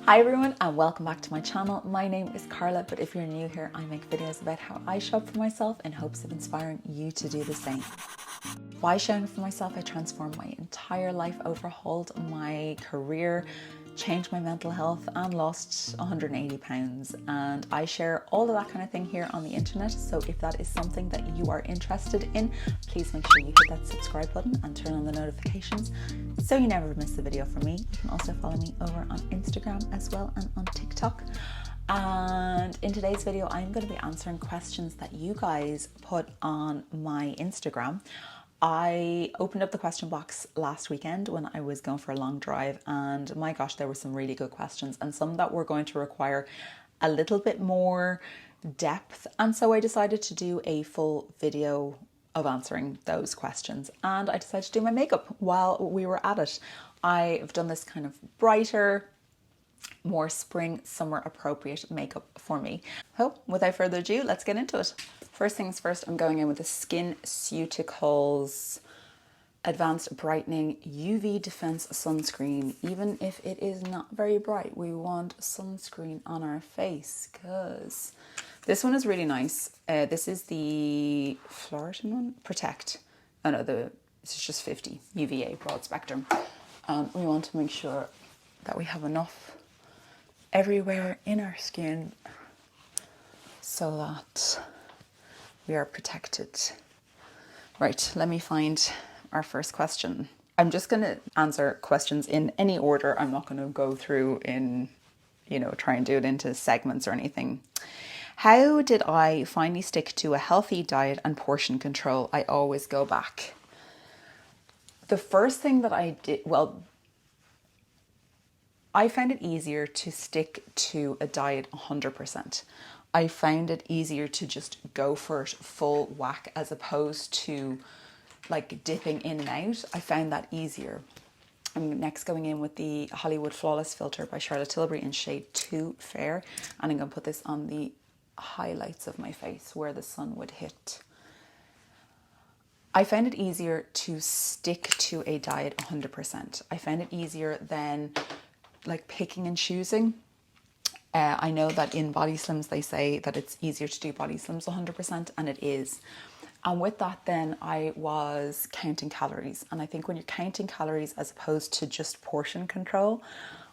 Hi everyone and welcome back to my channel. My name is Carla, but if you're new here, I make videos about how I shop for myself in hopes of inspiring you to do the same. By showing for myself, I transformed my entire life, overhauled my career, changed my mental health and lost 180 pounds. And I share all of that kind of thing here on the internet. So if that is something that you are interested in, please make sure you hit that subscribe button and turn on the notifications so you never miss a video from me. You can also follow me over on Instagram as well and on TikTok. And in today's video, I'm going to be answering questions that you guys put on my Instagram. I opened up the question box last weekend when I was going for a long drive, and my gosh, there were some really good questions and some that were going to require a little bit more depth. And so I decided to do a full video of answering those questions, and I decided to do my makeup while we were at it. I've done this kind of brighter, more spring, summer appropriate makeup for me. So without further ado, let's get into it. First things first, I'm going in with the SkinCeuticals Advanced Brightening UV Defense Sunscreen. Even if it is not very bright, we want sunscreen on our face because this one is really nice. This is the Floridan one, Protect. Oh no, this is just 50 UVA broad spectrum. We want to make sure that we have enough everywhere in our skin so that we are protected. Right, let me find our first question. I'm just going to answer questions in any order. I'm not going to go through in, try and do it into segments or anything. How did I finally stick to a healthy diet and portion control? I always go back. The first thing that I did, I found it easier to stick to a diet 100%. I found it easier to just go for it full whack as opposed to like dipping in and out. I found that easier. I'm next going in with the Hollywood Flawless Filter by Charlotte Tilbury in shade 2 Fair. And I'm going to put this on the highlights of my face where the sun would hit. I found it easier to stick to a diet 100%. I found it easier than like picking and choosing. I know that in Body Slims they say that it's easier to do Body Slims 100%, and it is. And with that then I was counting calories, and I think when you're counting calories as opposed to just portion control,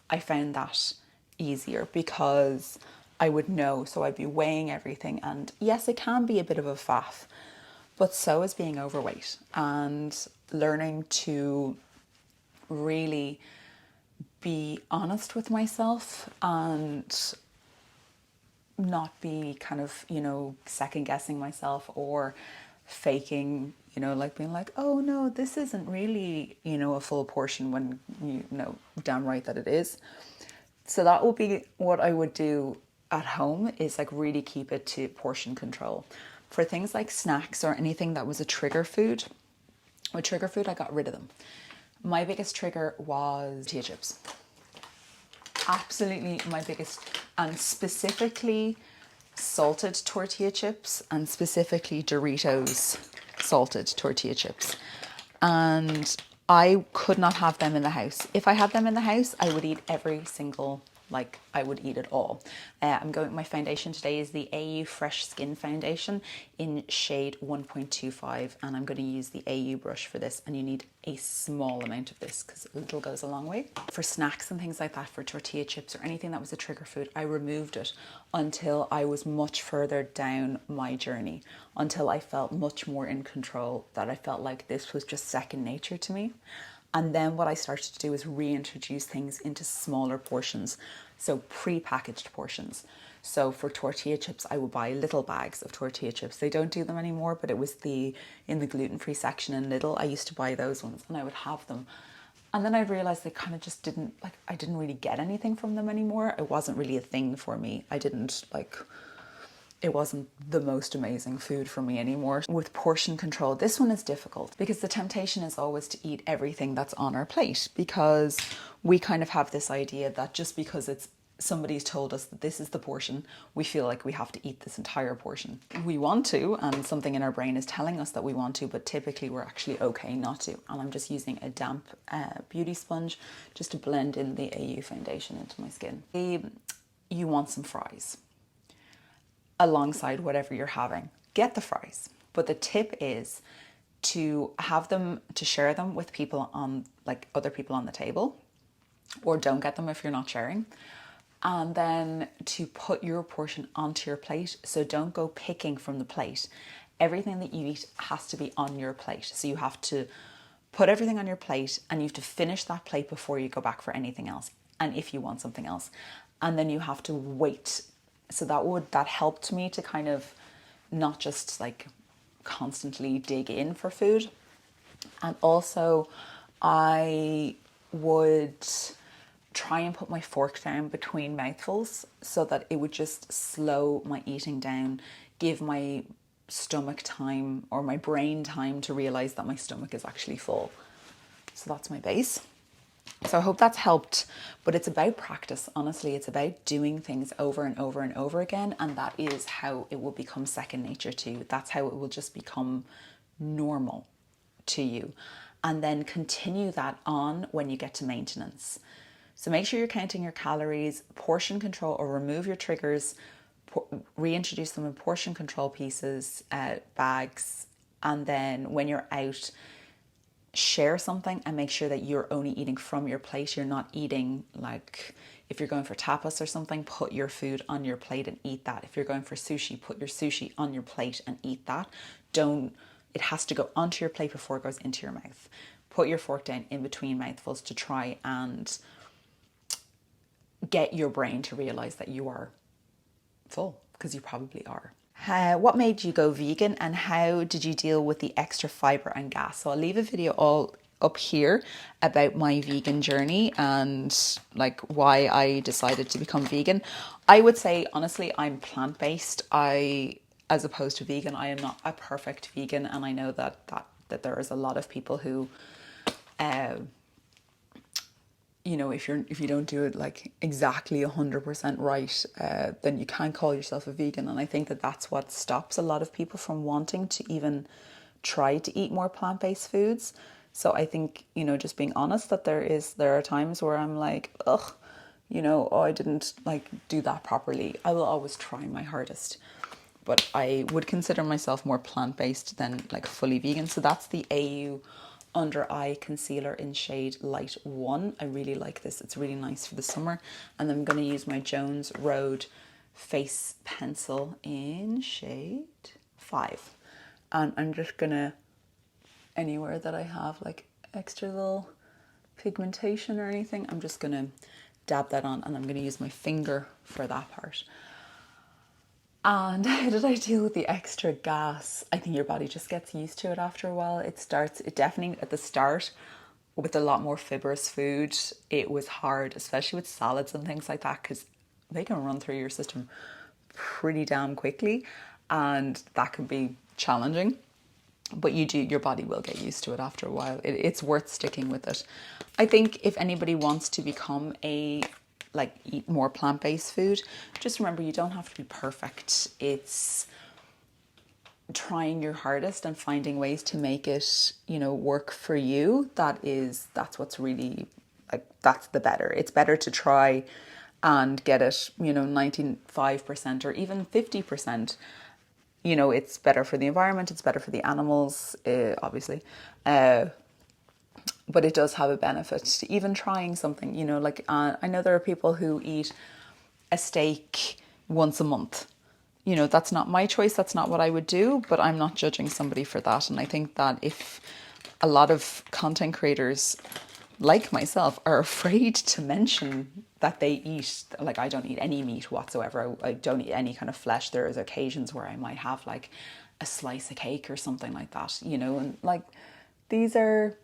I found that easier because I would know, so I'd be weighing everything. And yes, it can be a bit of a faff, but so is being overweight, and learning to really be honest with myself and not be kind of, second guessing myself or faking, like being like, oh no, this isn't really, a full portion when you know damn right that it is. So that would be what I would do at home, is like really keep it to portion control. For things like snacks or anything that was a trigger food, with trigger food, I got rid of them. My biggest trigger was tortilla chips. Absolutely my biggest, and specifically salted tortilla chips, and specifically Doritos salted tortilla chips. And I could not have them in the house. If I had them in the house, I would eat every single, I would eat it all. I'm going, my foundation today is the AU Fresh Skin Foundation in shade 1.25, and I'm going to use the AU brush for this, and you need a small amount of this because a little goes a long way. For snacks and things like that, for tortilla chips or anything that was a trigger food, I removed it until I was much further down my journey, until I felt much more in control, that I felt like this was just second nature to me. And then what I started to do is reintroduce things into smaller portions, so pre-packaged portions. So for tortilla chips, I would buy little bags of tortilla chips. They don't do them anymore, but it was in the gluten-free section in Lidl. I used to buy those ones and I would have them. And then I realized they kind of just didn't, I didn't really get anything from them anymore. It wasn't really a thing for me. It wasn't the most amazing food for me anymore. With portion control, this one is difficult because the temptation is always to eat everything that's on our plate, because we kind of have this idea that just because it's somebody's told us that this is the portion, we feel like we have to eat this entire portion. We want to, and something in our brain is telling us that we want to, but typically we're actually okay not to. And I'm just using a damp beauty sponge just to blend in the AU foundation into my skin. You want some fries alongside whatever you're having. Get the fries. But the tip is to have them, to share them with people on, like other people on the table, or don't get them if you're not sharing. And then to put your portion onto your plate. So don't go picking from the plate. Everything that you eat has to be on your plate. So you have to put everything on your plate, and you have to finish that plate before you go back for anything else. And if you want something else, and then you have to wait. So that helped me to kind of not just like constantly dig in for food. And also I would try and put my fork down between mouthfuls so that it would just slow my eating down, give my stomach time, or my brain time, to realize that my stomach is actually full. So that's my base. So I hope that's helped, but it's about practice. Honestly, it's about doing things over and over and over again. And that is how it will become second nature to you. That's how it will just become normal to you. And then continue that on when you get to maintenance. So make sure you're counting your calories, portion control, or remove your triggers, reintroduce them in portion control pieces, bags. And then when you're out, share something and make sure that you're only eating from your plate. You're not eating, like if you're going for tapas or something, put your food on your plate and eat that. If you're going for sushi, put your sushi on your plate and eat that. It has to go onto your plate before it goes into your mouth. Put your fork down in between mouthfuls to try and get your brain to realize that you are full, because you probably are. What made you go vegan, and how did you deal with the extra fiber and gas? So I'll leave a video all up here about my vegan journey and like why I decided to become vegan. I would say honestly, I'm plant-based. As opposed to vegan, I am not a perfect vegan, and I know that there is a lot of people who if you don't do it like exactly 100% right, then you can't call yourself a vegan. And I think that that's what stops a lot of people from wanting to even try to eat more plant-based foods. So I think, just being honest, that there are times where I'm like, I didn't like do that properly. I will always try my hardest, but I would consider myself more plant-based than like fully vegan. So that's the AU Under Eye Concealer in shade Light 1. I really like this. It's really nice for the summer. And then I'm going to use my Jones Road Face Pencil in shade 5. And I'm just going to, anywhere that I have like extra little pigmentation or anything, I'm just going to dab that on, and I'm going to use my finger for that part. And how did I deal with the extra gas? I think your body just gets used to it after a while. It definitely at the start with a lot more fibrous food, it was hard, especially with salads and things like that, because they can run through your system pretty damn quickly, and that can be challenging. But your body will get used to it after a while. It's worth sticking with it. I think if anybody wants to become eat more plant-based food, just remember you don't have to be perfect. It's trying your hardest and finding ways to make it, work for you. That's what's really that's the better. It's better to try and get it, 95% or even 50%. It's better for the environment, it's better for the animals, obviously. But it does have a benefit to even trying something, I know there are people who eat a steak once a month. That's not my choice, that's not what I would do, but I'm not judging somebody for that. And I think that if a lot of content creators like myself are afraid to mention that they eat, like I don't eat any meat whatsoever, I don't eat any kind of flesh. There is occasions where I might have like a slice of cake or something like that, and like these are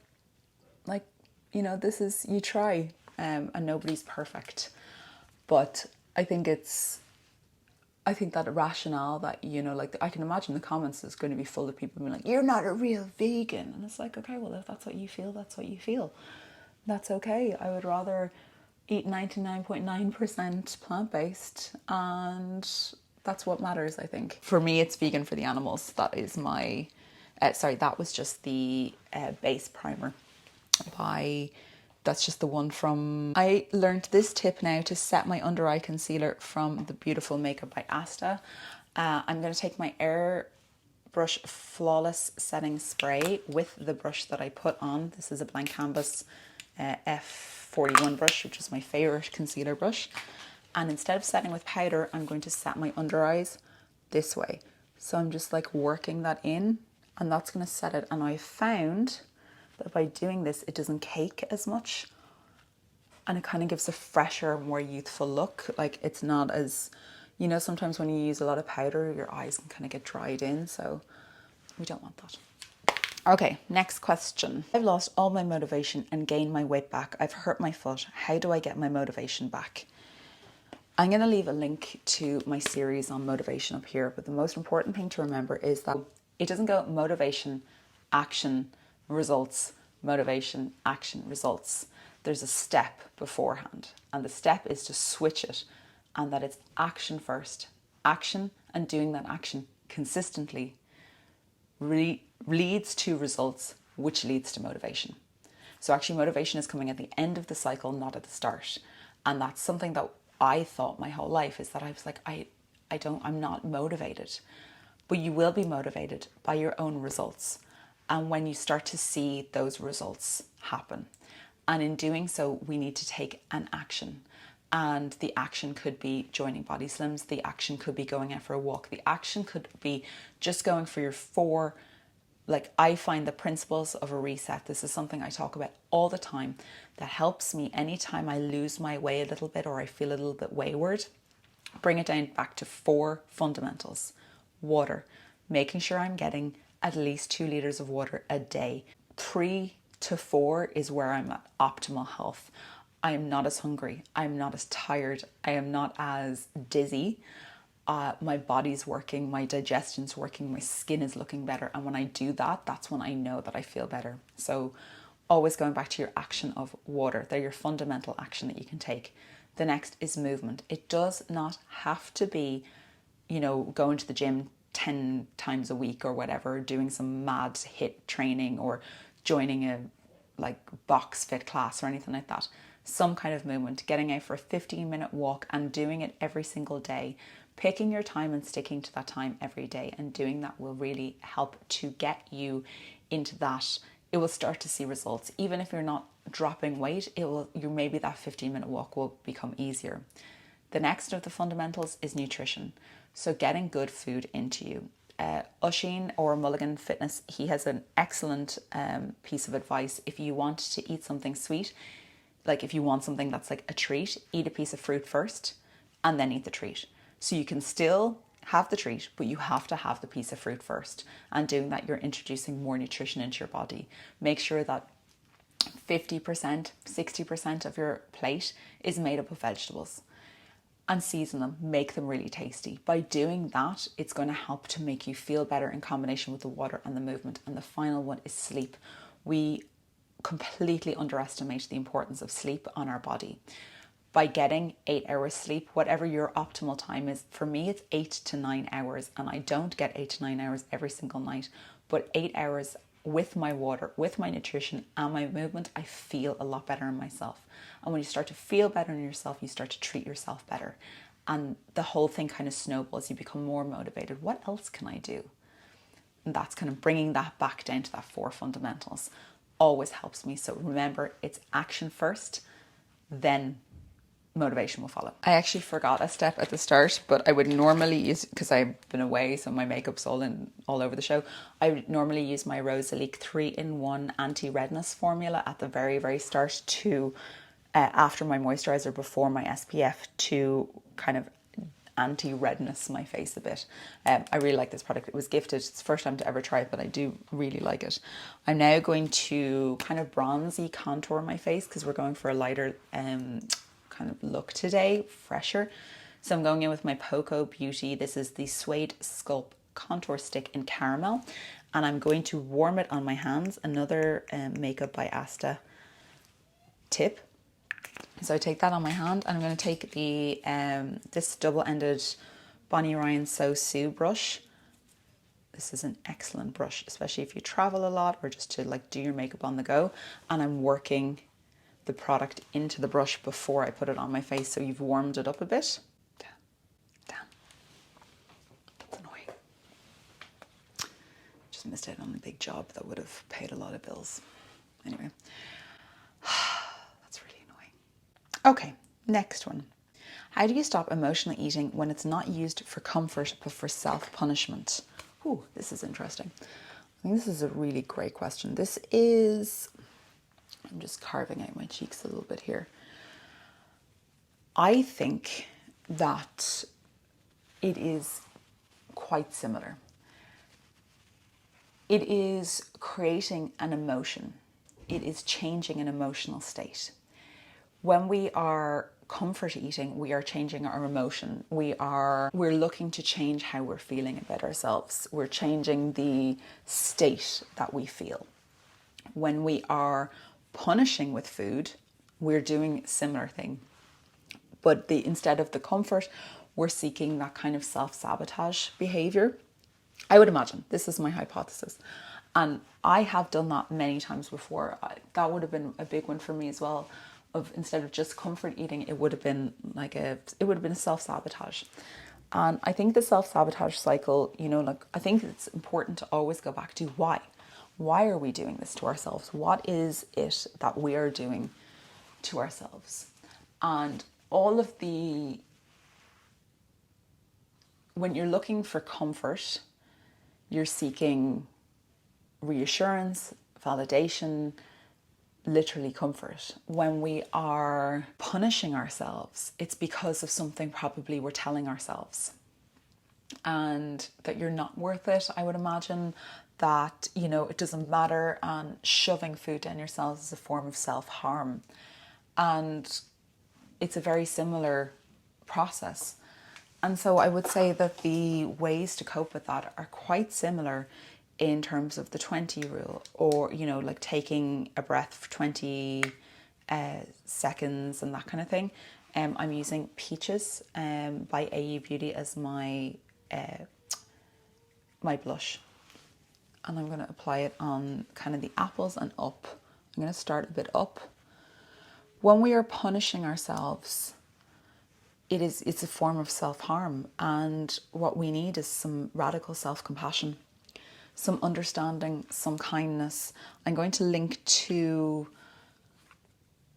like, this is, you try, and nobody's perfect. But I think that rationale that, I can imagine the comments is going to be full of people being like, you're not a real vegan. And it's like, okay, well, if that's what you feel, that's what you feel. That's okay. I would rather eat 99.9% plant-based, and that's what matters, I think. For me, it's vegan for the animals. That is my, sorry, that was just the base primer by, that's just the one from, I learned this tip now to set my under eye concealer from the beautiful Makeup by Asta. I'm going to take my Airbrush Flawless Setting Spray with the brush that I put on. This is a blank canvas F41 brush, which is my favorite concealer brush. And instead of setting with powder, I'm going to set my under eyes this way. So I'm just like working that in, and that's going to set it. And I found that by doing this, it doesn't cake as much, and it kind of gives a fresher, more youthful look. Like, it's not as, you know, sometimes when you use a lot of powder, your eyes can kind of get dried in. So we don't want that. Okay, next question. I've lost all my motivation and gained my weight back. I've hurt my foot. How do I get my motivation back? I'm going to leave a link to my series on motivation up here, but the most important thing to remember is that it doesn't go motivation, action, results, motivation, action, results. There's a step beforehand, and the step is to switch it, and that it's action first. Action, and doing that action consistently leads to results, which leads to motivation. So actually motivation is coming at the end of the cycle, not at the start. And that's something that I thought my whole life, is that I was like, I'm not motivated. But you will be motivated by your own results. And when you start to see those results happen. And in doing so, we need to take an action. And the action could be joining Body Slims. The action could be going out for a walk. The action could be just going for your 4, like, I find the principles of a reset. This is something I talk about all the time that helps me anytime I lose my way a little bit or I feel a little bit wayward. Bring it down back to 4 fundamentals. Water, making sure I'm getting at least 2 liters of water a day. 3 to 4 is where I'm at optimal health. I am not as hungry. I am not as tired. I am not as dizzy. My body's working, my digestion's working, my skin is looking better. And when I do that, that's when I know that I feel better. So always going back to your action of water. They're your fundamental action that you can take. The next is movement. It does not have to be, you know, going to the gym 10 times a week or whatever, doing some mad HIIT training or joining a like box fit class or anything like that. Some kind of movement, getting out for a 15-minute walk and doing it every single day. Picking your time and sticking to that time every day, and doing that will really help to get you into that. It will start to see results. Even if you're not dropping weight, maybe that 15-minute walk will become easier. The next of the fundamentals is nutrition. So getting good food into you. Oisin or Mulligan Fitness, he has an excellent piece of advice. If you want to eat something sweet, like if you want something that's like a treat, eat a piece of fruit first and then eat the treat. So you can still have the treat, but you have to have the piece of fruit first. And doing that, you're introducing more nutrition into your body. Make sure that 50%, 60% of your plate is made up of vegetables. And season them, make them really tasty. By doing that, it's going to help to make you feel better in combination with the water and the movement. And the final one is sleep. We completely underestimate the importance of sleep on our body. By getting 8 hours sleep, whatever your optimal time is, for me it's 8 to 9 hours, and I don't get 8 to 9 hours every single night, but 8 hours with my water, with my nutrition and my movement, I feel a lot better in myself. And when you start to feel better in yourself, you start to treat yourself better. And the whole thing kind of snowballs. You become more motivated. What else can I do? And that's kind of bringing that back down to that 4 fundamentals. Always helps me. So remember, it's action first, then motivation will follow. I actually forgot a step at the start, but I would normally use, because I've been away, so my makeup's all over the show, I would normally use my Rosalique 3-in-1 anti-redness formula at the very, very start to, after my moisturizer, before my SPF, to kind of anti-redness my face a bit. I really like this product. It was gifted. It's the first time to ever try it, but I do really like it. I'm now going to kind of bronzy contour my face because we're going for a lighter kind of look today, fresher. So I'm going in with my Poco Beauty. This is the Suede Sculpt Contour Stick in Caramel, and I'm going to warm it on my hands. Another Makeup by Asta tip. So I take that on my hand, and I'm going to take the this double-ended Bonnie Ryan So Sue brush. This is an excellent brush, especially if you travel a lot or just to like do your makeup on the go. And I'm working the product into the brush before I put it on my face, so you've warmed it up a bit. Damn. That's annoying. Just missed out on a big job that would have paid a lot of bills. Anyway, that's really annoying. Okay, next one. How do you stop emotional eating when it's not used for comfort but for self-punishment? Ooh, this is interesting. I think this is a really great question. This is, I'm just carving out my cheeks a little bit here. I think that it is quite similar. It is creating an emotion. It is changing an emotional state. When we are comfort eating, we are changing our emotion. We're looking to change how we're feeling about ourselves. We're changing the state that we feel. When we are punishing with food, we're doing a similar thing. But instead of the comfort, we're seeking that kind of self-sabotage behavior. I would imagine, this is my hypothesis. And I have done that many times before. That would have been a big one for me as well. Of instead of just comfort eating, it would have been a self-sabotage. And I think the self-sabotage cycle, I think it's important to always go back to why. Why are we doing this to ourselves? What is it that we are doing to ourselves? And when you're looking for comfort, you're seeking reassurance, validation, literally comfort. When we are punishing ourselves, it's because of something probably we're telling ourselves. And that you're not worth it, I would imagine. That, it doesn't matter, and shoving food down yourselves is a form of self-harm. And it's a very similar process. And so I would say that the ways to cope with that are quite similar in terms of the 20 rule, or, like taking a breath for 20 seconds and that kind of thing. I'm using Peaches by AU Beauty as my blush. And I'm going to apply it on kind of the apples and up. I'm going to start a bit up. When we are punishing ourselves, it's a form of self-harm. And what we need is some radical self-compassion, some understanding, some kindness. I'm going to link to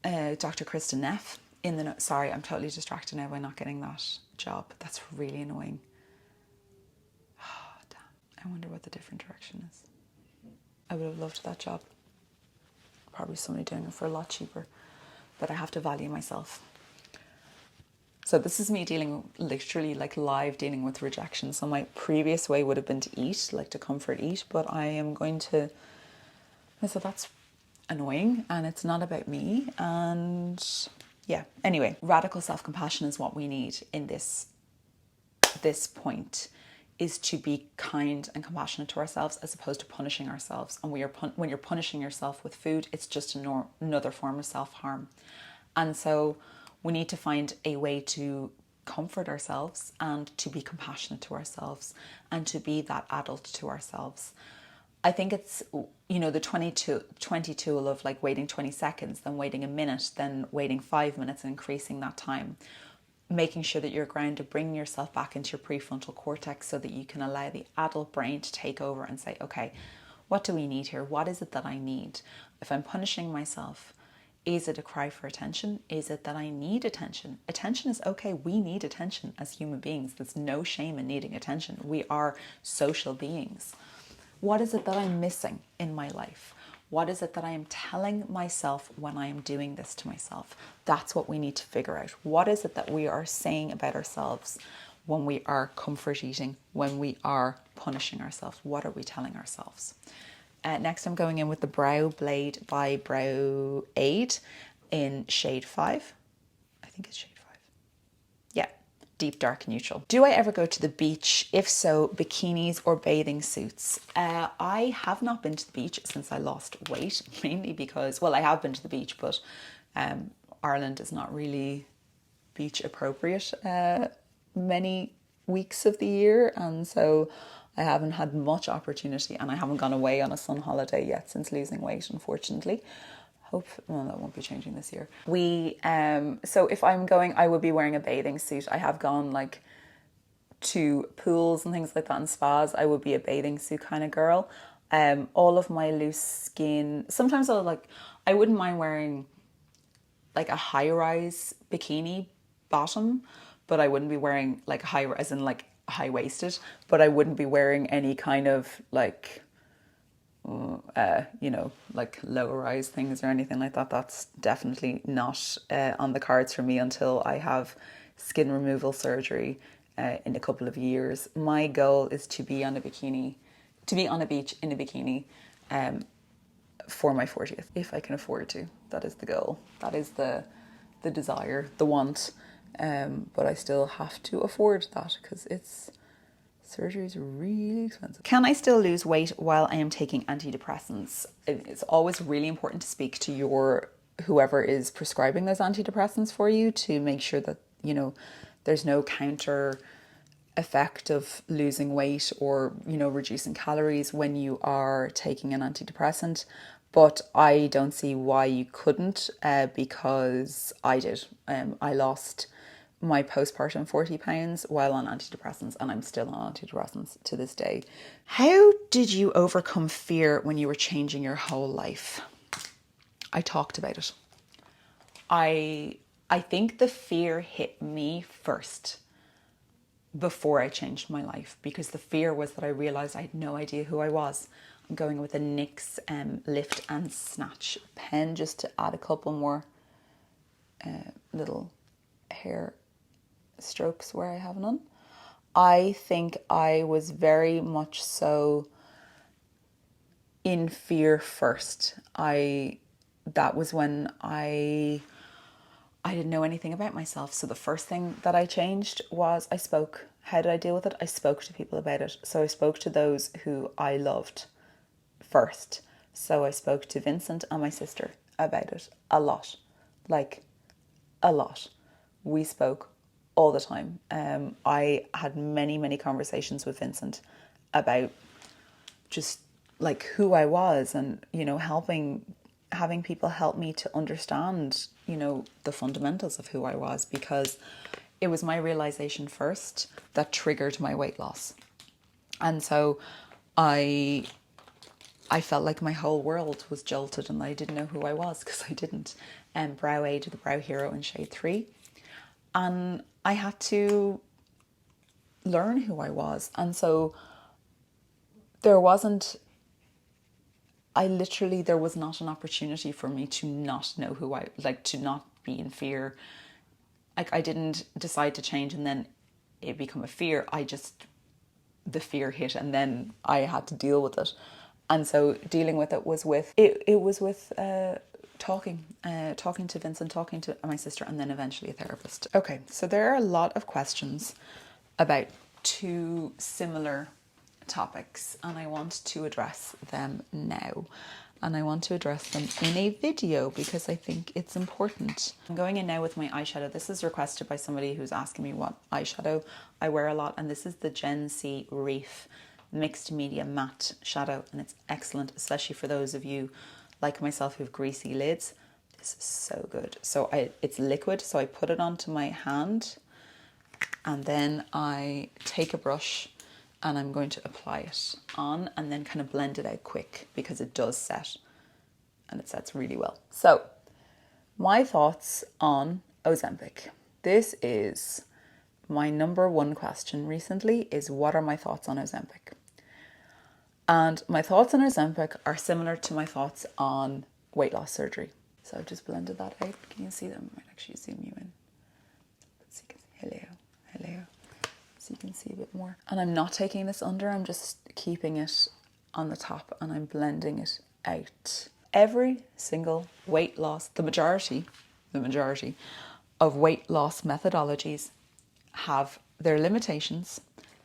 Dr. Kristen Neff in the notes. Sorry, I'm totally distracted now by not getting that job. That's really annoying. Oh, damn. I wonder what the different direction is. I would have loved that job. Probably somebody doing it for a lot cheaper. But I have to value myself. So this is me literally live dealing with rejection. So my previous way would have been to eat, to comfort eat, but I am going to, so that's annoying and it's not about me. And yeah, anyway, radical self-compassion is what we need in this point, is to be kind and compassionate to ourselves as opposed to punishing ourselves. And when you're punishing yourself with food, it's just another form of self-harm. And so we need to find a way to comfort ourselves and to be compassionate to ourselves and to be that adult to ourselves. I think it's, the 20 tool of waiting 20 seconds, then waiting a minute, then waiting 5 minutes and increasing that time. Making sure that you're grounded, bringing yourself back into your prefrontal cortex so that you can allow the adult brain to take over and say, okay, what do we need here? What is it that I need? If I'm punishing myself, is it a cry for attention? Is it that I need attention? Attention is okay. We need attention as human beings. There's no shame in needing attention. We are social beings. What is it that I'm missing in my life? What is it that I am telling myself when I am doing this to myself? That's what we need to figure out. What is it that we are saying about ourselves when we are comfort eating, when we are punishing ourselves? What are we telling ourselves? Next, I'm going in with the Brow Blade by Brow Aid in shade 5. I think it's shade 5. Yeah, deep dark neutral. Do I ever go to the beach? If so, bikinis or bathing suits? I have not been to the beach since I lost weight, mainly because, I have been to the beach, but Ireland is not really beach appropriate many weeks of the year, and so I haven't had much opportunity, and I haven't gone away on a sun holiday yet since losing weight, unfortunately. Well, that won't be changing this year. So if I'm going, I would be wearing a bathing suit. I have gone like to pools and things like that and spas. I would be a bathing suit kind of girl. All of my loose skin, sometimes I wouldn't mind wearing like a high-rise bikini bottom, but I wouldn't be wearing like as in like high-waisted, but I wouldn't be wearing any kind of like like low-rise things or anything like that. That's definitely not on the cards for me until I have skin removal surgery in a couple of years. My goal is to be on a beach in a bikini for my 40th, if I can afford to. That is the goal. That is the desire, the want. But I still have to afford that because surgery is really expensive. Can I still lose weight while I am taking antidepressants? It's always really important to speak to whoever is prescribing those antidepressants for you to make sure that, there's no counter effect of losing weight or, reducing calories when you are taking an antidepressant. But I don't see why you couldn't, because I did. I lost my postpartum 40 pounds while on antidepressants, and I'm still on antidepressants to this day. How did you overcome fear when you were changing your whole life? I talked about it. I think the fear hit me first before I changed my life, because the fear was that I realised I had no idea who I was. I'm going with a NYX Lift and Snatch pen just to add a couple more little hair strokes where I have none. I think I was very much so in fear first. That was when I didn't know anything about myself. So the first thing that I changed was I spoke. How did I deal with it? I spoke to people about it. So I spoke to those who I loved first. So I spoke to Vincent and my sister about it a lot. Like a lot. We spoke all the time. I had many, many conversations with Vincent about just like who I was and, having people help me to understand, the fundamentals of who I was, because it was my realization first that triggered my weight loss. And so I felt like my whole world was jolted and I didn't know who I was because I didn't. Brow Age, the Brow Hero in shade 3. And I had to learn who I was. And so there was not an opportunity for me to not know to not be in fear. Like, I didn't decide to change and then it become a fear. The fear hit and then I had to deal with it. And so dealing with it was with talking to Vincent, talking to my sister, and then eventually a therapist. Okay, so there are a lot of questions about two similar topics and I want to address them now. And I want to address them in a video because I think it's important. I'm going in now with my eyeshadow. This is requested by somebody who's asking me what eyeshadow I wear a lot, and this is the Gen C Reef Mixed Media Matte Shadow, and it's excellent, especially for those of you like myself who have greasy lids. This is so good. So it's liquid, so I put it onto my hand and then I take a brush and I'm going to apply it on and then kind of blend it out quick because it does set and it sets really well. So my thoughts on Ozempic. This is my number one question recently, is what are my thoughts on Ozempic? And my thoughts on Ozempic are similar to my thoughts on weight loss surgery. So I've just blended that out. Can you see them? I might actually zoom you in. So you can see, hello. So you can see a bit more. And I'm not taking this under, I'm just keeping it on the top and I'm blending it out. Every single weight loss, the majority of weight loss methodologies have their limitations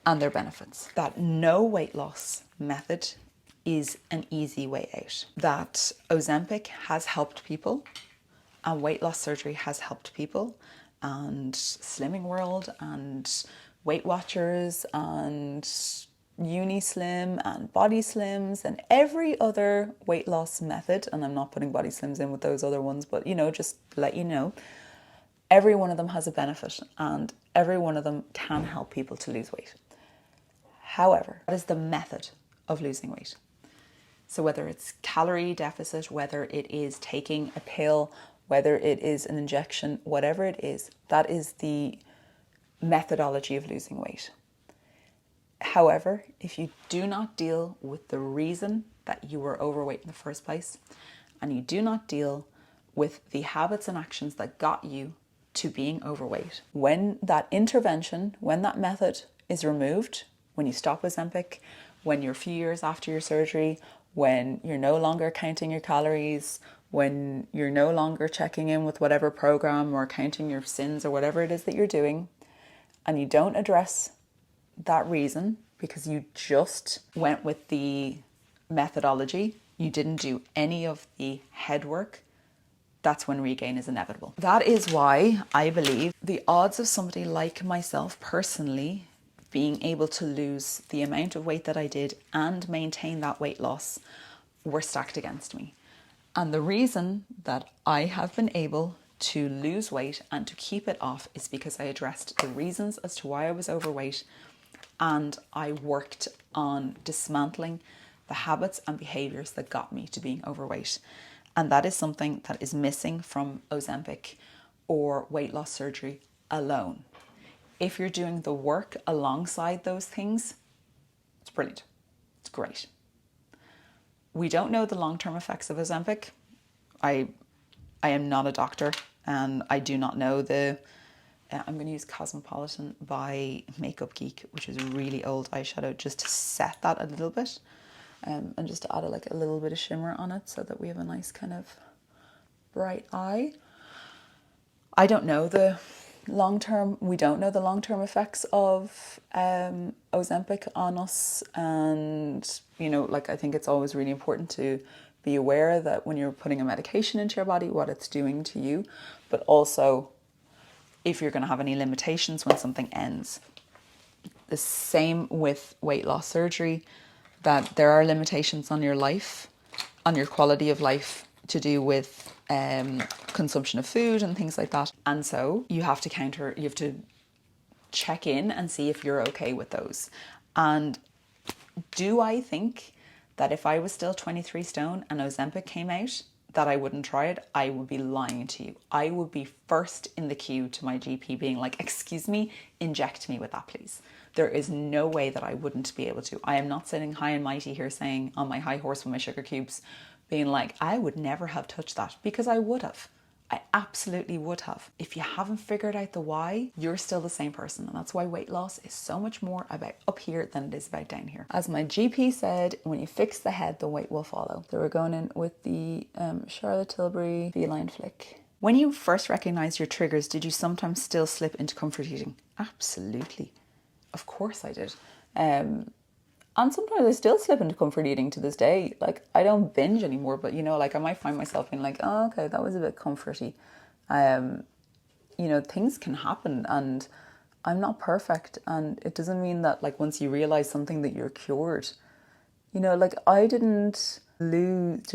and their benefits. That no weight loss method is an easy way out. That Ozempic has helped people And weight loss surgery has helped people, and Slimming World and Weight Watchers and Unislim and Body Slims and every other weight loss method, and I'm not putting Body Slims in with those other ones, but just to let you know, every one of them has a benefit and every one of them can help people to lose weight. However, that is the method of losing weight. So whether it's calorie deficit, whether it is taking a pill, whether it is an injection, whatever it is, that is the methodology of losing weight. However, if you do not deal with the reason that you were overweight in the first place, and you do not deal with the habits and actions that got you to being overweight, when that intervention, when that method is removed, when you stop Ozempic, when you're a few years after your surgery, when you're no longer counting your calories, when you're no longer checking in with whatever program or counting your sins or whatever it is that you're doing, and you don't address that reason because you just went with the methodology, you didn't do any of the head work, that's when regain is inevitable. That is why I believe the odds of somebody like myself personally being able to lose the amount of weight that I did and maintain that weight loss were stacked against me. And the reason that I have been able to lose weight and to keep it off is because I addressed the reasons as to why I was overweight, and I worked on dismantling the habits and behaviours that got me to being overweight. And that is something that is missing from Ozempic or weight loss surgery alone. If you're doing the work alongside those things, it's brilliant. It's great. We don't know the long-term effects of Ozempic. I am not a doctor, and I do not know I'm going to use Cosmopolitan by Makeup Geek, which is a really old eyeshadow, just to set that a little bit, and just to add a little bit of shimmer on it so that we have a nice kind of bright eye. I don't know we don't know the long-term effects of Ozempic on us, and I think it's always really important to be aware that when you're putting a medication into your body, what it's doing to you, but also if you're going to have any limitations when something ends. The same with weight loss surgery, that there are limitations on your life, on your quality of life, to do with consumption of food and things like that. And so you have to check in and see if you're okay with those. And do I think that if I was still 23 stone and Ozempic came out, that I wouldn't try it? I would be lying to you. I would be first in the queue to my GP being like, excuse me, inject me with that, please. There is no way that I wouldn't be able to. I am not sitting high and mighty here saying on my high horse with my sugar cubes, being like, I would never have touched that, because I would have. I absolutely would have. If you haven't figured out the why, you're still the same person. And that's why weight loss is so much more about up here than it is about down here. As my GP said, when you fix the head, the weight will follow. They were going in with the Charlotte Tilbury Feline Flick. When you first recognized your triggers, did you sometimes still slip into comfort eating? Absolutely. Of course I did. And sometimes I still slip into comfort eating to this day. I don't binge anymore, but I might find myself being like, oh, okay, that was a bit comforty. Things can happen, and I'm not perfect. And it doesn't mean that once you realize something that you're cured. I didn't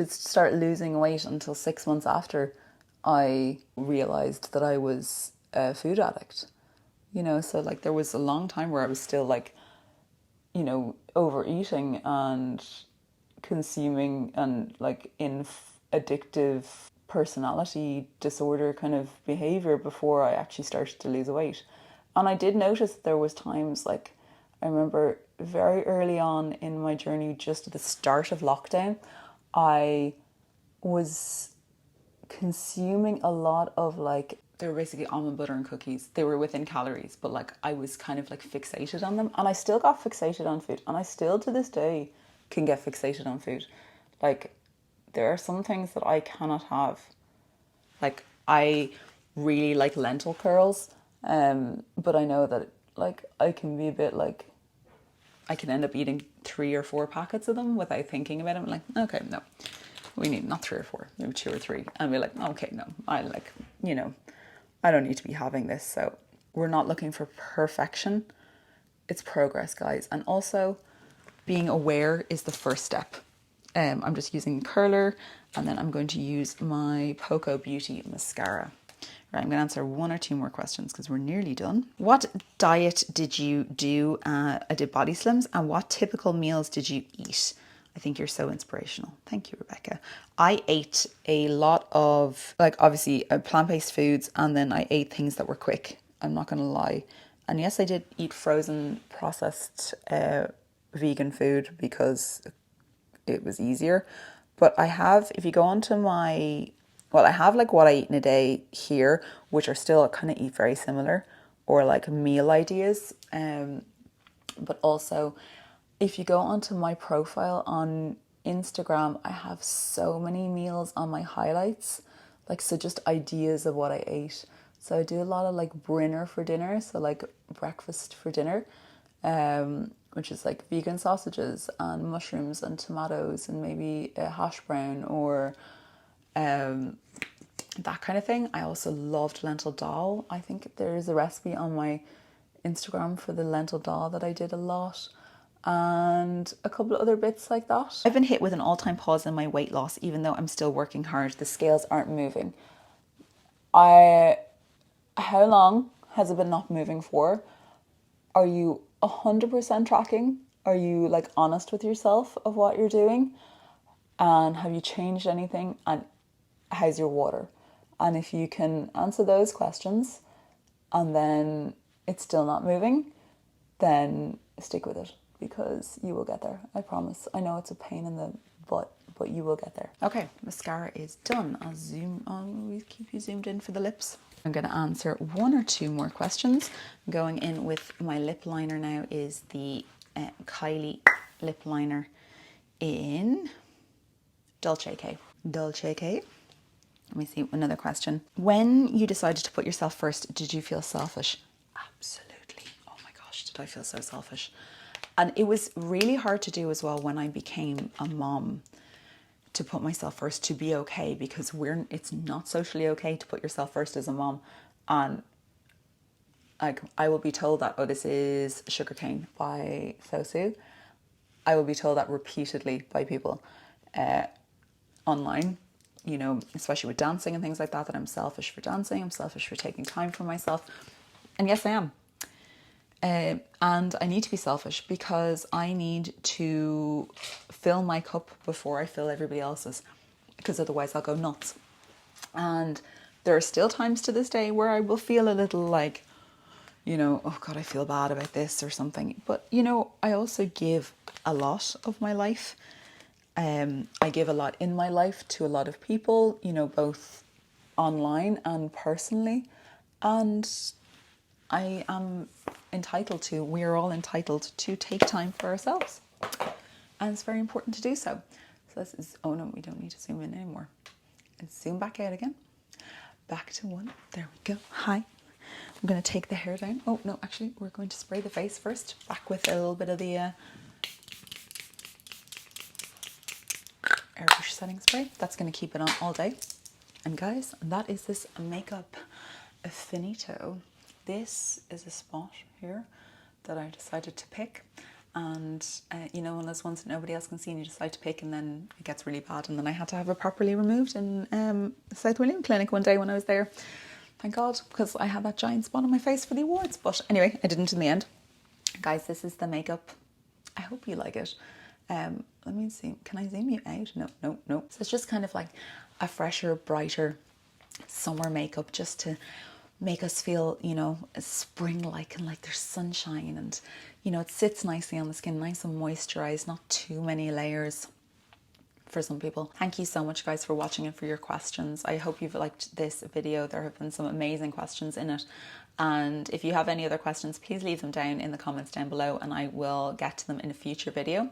start losing weight until 6 months after I realized that I was a food addict. So there was a long time where I was still overeating and consuming and in addictive personality disorder kind of behavior before I actually started to lose weight. And I did notice that there was times I remember very early on in my journey, just at the start of lockdown, I was consuming a lot of they were basically almond butter and cookies. They were within calories, but I was kind of fixated on them. And I still got fixated on food. And I still to this day can get fixated on food. There are some things that I cannot have. I really like lentil curls. But I know that I can be a bit I can end up eating 3 or 4 packets of them without thinking about it. I'm okay, no. we need not 3 or 4, maybe 2 or 3. And we're like, okay, no, I like, I don't need to be having this. So we're not looking for perfection. It's progress, guys. And also being aware is the first step. I'm just using curler, and then I'm going to use my Poco Beauty mascara. Right, I'm going to answer 1 or 2 more questions because we're nearly done. What diet did you do? I did Body Slims. And what typical meals did you eat? I think you're so inspirational. Thank you, Rebecca. I ate a lot of, like, obviously plant-based foods, and then I ate things that were quick. I'm not going to lie. And yes, I did eat frozen processed vegan food because it was easier. But I have, if you go onto my, I have like what I eat in a day here, which are still kind of eat very similar, or like meal ideas. But also, if you go onto my profile on Instagram, I have so many meals on my highlights, like, so just ideas of what I ate. So I do a lot of like Brinner for dinner, so like breakfast for dinner, which is like vegan sausages and mushrooms and tomatoes and maybe a hash brown or that kind of thing. I also loved lentil dal. I think there's a recipe on my Instagram for the lentil dal that I did a lot, and a couple of other bits like that. I've been hit with an all-time pause in my weight loss, even though I'm still working hard. The scales aren't moving. How long has it been not moving for? Are you 100% tracking? Are you like honest with yourself of what you're doing? And have you changed anything? And how's your water? And if you can answer those questions and then it's still not moving, then stick with it, because you will get there. I promise. I know it's a pain in the butt, but you will get there. Okay, mascara is done. I'll keep you zoomed in for the lips. I'm going to answer 1 or 2 more questions. Going in with my lip liner now is the Kylie lip liner in Dolce K. Dolce K. Let me see, another question. When you decided to put yourself first, did you feel selfish? Absolutely. Oh my gosh, did I feel so selfish. And it was really hard to do as well when I became a mom, to put myself first, to be okay, because it's not socially okay to put yourself first as a mom. And like, I will be told that, oh, this is Sugarcane by Sosu. I will be told that repeatedly by people online, especially with dancing and things like that I'm selfish for dancing, I'm selfish for taking time for myself. And yes, I am. And I need to be selfish because I need to fill my cup before I fill everybody else's, because otherwise I'll go nuts. And there are still times to this day where I will feel a little like, oh God, I feel bad about this or something. But, I also give a lot of my life. I give a lot in my life to a lot of people, both online and personally. And I am we are all entitled to take time for ourselves. And it's very important to do so. So this is, oh no, we don't need to zoom in anymore. And zoom back out again. Back to 1. There we go. Hi. I'm going to take the hair down. Oh no, actually, we're going to spray the face first. Back with a little bit of the airbrush setting spray. That's going to keep it on all day. And guys, that is this makeup finito. This is a spot here that I decided to pick, and one of those ones that nobody else can see and you decide to pick, and then it gets really bad, and then I had to have it properly removed in the South William Clinic one day when I was there. Thank God, because I had that giant spot on my face for the awards. But anyway, I didn't in the end. Guys, this is the makeup. I hope you like it. Let me see. Can I zoom you out? No. So it's just kind of like a fresher, brighter summer makeup, just to make us feel, spring-like, and like there's sunshine, and, it sits nicely on the skin, nice and moisturized, not too many layers for some people. Thank you so much, guys, for watching and for your questions. I hope you've liked this video. There have been some amazing questions in it. And if you have any other questions, please leave them down in the comments down below and I will get to them in a future video.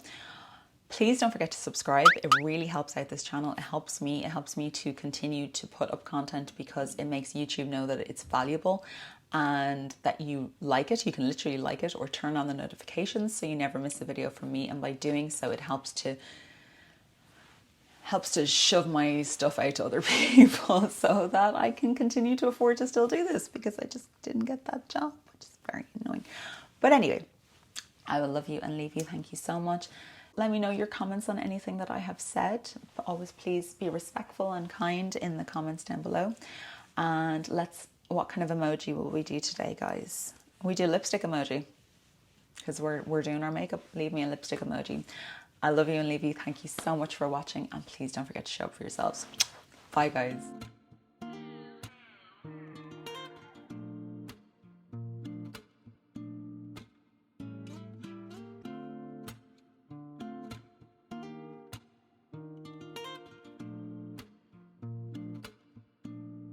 Please don't forget to subscribe. It really helps out this channel. It helps me to continue to put up content, because it makes YouTube know that it's valuable and that you like it. You can literally like it or turn on the notifications so you never miss a video from me. And by doing so, it helps to helps to shove my stuff out to other people so that I can continue to afford to still do this, because I just didn't get that job, which is very annoying. But anyway, I will love you and leave you. Thank you so much. Let me know your comments on anything that I have said. But always please be respectful and kind in the comments down below. And what kind of emoji will we do today, guys? We do lipstick emoji, because we're doing our makeup. Leave me a lipstick emoji. I love you and leave you. Thank you so much for watching, and please don't forget to show up for yourselves. Bye, guys.